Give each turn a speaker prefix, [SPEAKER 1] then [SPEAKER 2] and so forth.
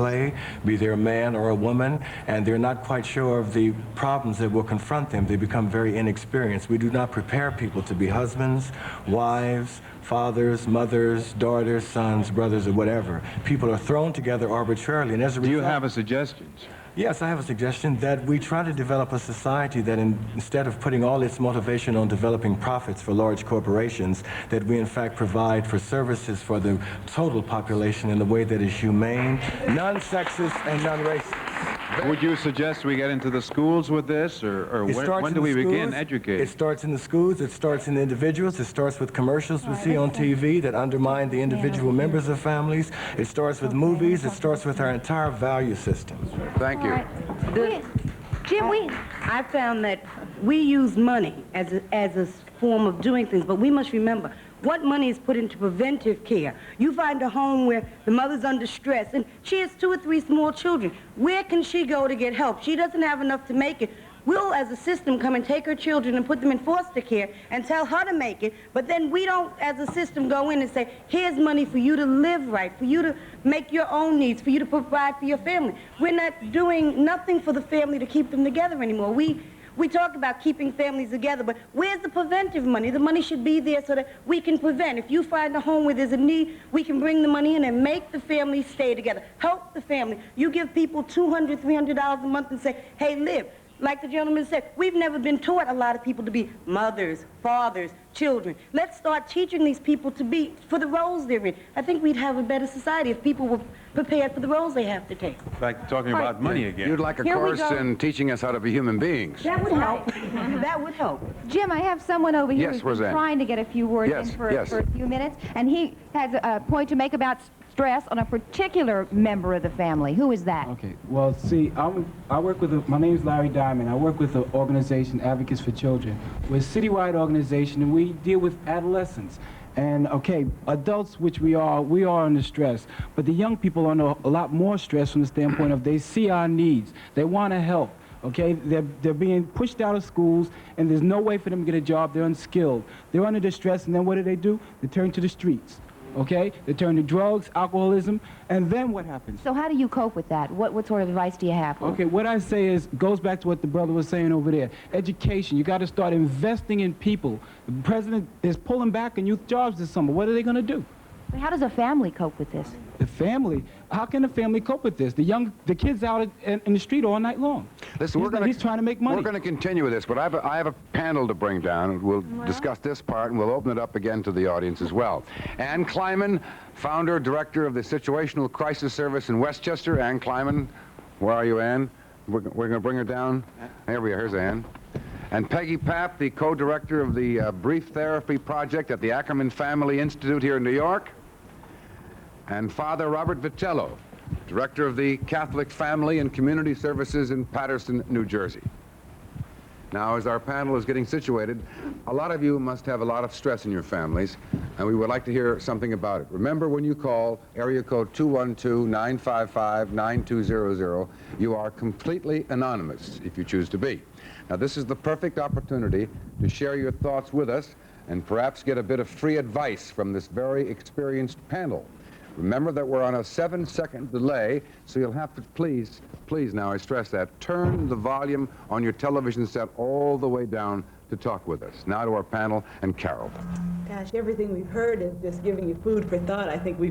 [SPEAKER 1] play, be they a man or a woman, and they're not quite sure of the problems that will confront them. They become very inexperienced. We do not prepare people to be husbands, wives, fathers, mothers, daughters, sons, brothers, or whatever. People are thrown together arbitrarily, and as a result...
[SPEAKER 2] Do you have a suggestion?
[SPEAKER 1] Yes, I have a suggestion that we try to develop a society that instead of putting all its motivation on developing profits for large corporations, that we in fact provide for services for the total population in a way that is humane, non-sexist, and non-racist.
[SPEAKER 2] Would you suggest we get into the schools with this, or when do we begin educating?
[SPEAKER 1] It starts in the schools, it starts in individuals, it starts with commercials we see on TV that undermine the individual members of families, it starts with movies, it starts with our entire value system.
[SPEAKER 2] Thank you.
[SPEAKER 3] Jim, I found that we use money as a form of doing things, but we must remember what money is put into preventive care. You find a home where the mother's under stress and she has 2 or 3 small children. Where can she go to get help? She doesn't have enough to make it. We'll, as a system, come and take her children and put them in foster care and tell her to make it, but then we don't, as a system, go in and say, here's money for you to live right, for you to make your own needs, for you to provide for your family. We're not doing nothing for the family to keep them together anymore. We talk about keeping families together, but where's the preventive money? The money should be there so that we can prevent. If you find a home where there's a need, we can bring the money in and make the family stay together. Help the family. You give people $200, $300 a month and say, hey, live. Like the gentleman said, we've never been taught, a lot of people, to be mothers, fathers, children. Let's start teaching these people to be, for the roles they're in. I think we'd have a better society if people were prepared for the roles they have to take.
[SPEAKER 2] Like talking about money again.
[SPEAKER 4] You'd like a course in teaching us how to be human beings.
[SPEAKER 3] That would help. That would help.
[SPEAKER 5] Jim, I have someone over here
[SPEAKER 4] Yes,
[SPEAKER 5] who's been
[SPEAKER 4] Roseanne.
[SPEAKER 5] trying to get a few words in for a few minutes, and he has a point to make about stress on a particular member of the family. Who is that?
[SPEAKER 6] Okay, well, see, I work with, my name is Larry Diamond. I work with the organization Advocates for Children. We're a citywide organization, and we deal with adolescents. And, okay, adults, which we are under stress. But the young people are under a lot more stress from the standpoint of they see our needs. They want to help. Okay, they're being pushed out of schools, and there's no way for them to get a job. They're unskilled. They're under distress, and then what do? They turn to the streets. Okay, they turn to drugs, alcoholism, and then what happens?
[SPEAKER 5] So how do you cope with that? What sort of advice do you have?
[SPEAKER 6] Okay, what I say is, goes back to what the brother was saying over there. Education, you got to start investing in people. The president is pulling back on youth jobs this summer. What are they going to do?
[SPEAKER 5] But how does a family cope with this?
[SPEAKER 6] The family? How can a family cope with this? The kids out in the street all night long.
[SPEAKER 4] Listen,
[SPEAKER 6] he's trying to make money.
[SPEAKER 4] We're going to continue with this, but I have a panel to bring down. We'll discuss this part, and we'll open it up again to the audience as well. Ann Kleiman, founder, director of the Situational Crisis Service in Westchester. Ann Kleiman, where are you, Ann? We're going to bring her down. Here we are. Here's Ann. And Peggy Papp, the co-director of the Brief Therapy Project at the Ackerman Family Institute here in New York. And Father Robert Vitello, director of the Catholic Family and Community Services in Paterson, New Jersey. Now, as our panel is getting situated, a lot of you must have a lot of stress in your families, and we would like to hear something about it. Remember, when you call area code 212-955-9200, you are completely anonymous if you choose to be. Now, this is the perfect opportunity to share your thoughts with us and perhaps get a bit of free advice from this very experienced panel. Remember that we're on a 7-second delay, so you'll have to please now, I stress that, turn the volume on your television set all the way down to talk with us. Now to our panel and Carol.
[SPEAKER 7] Gosh, everything we've heard is just giving you food for thought. I think we've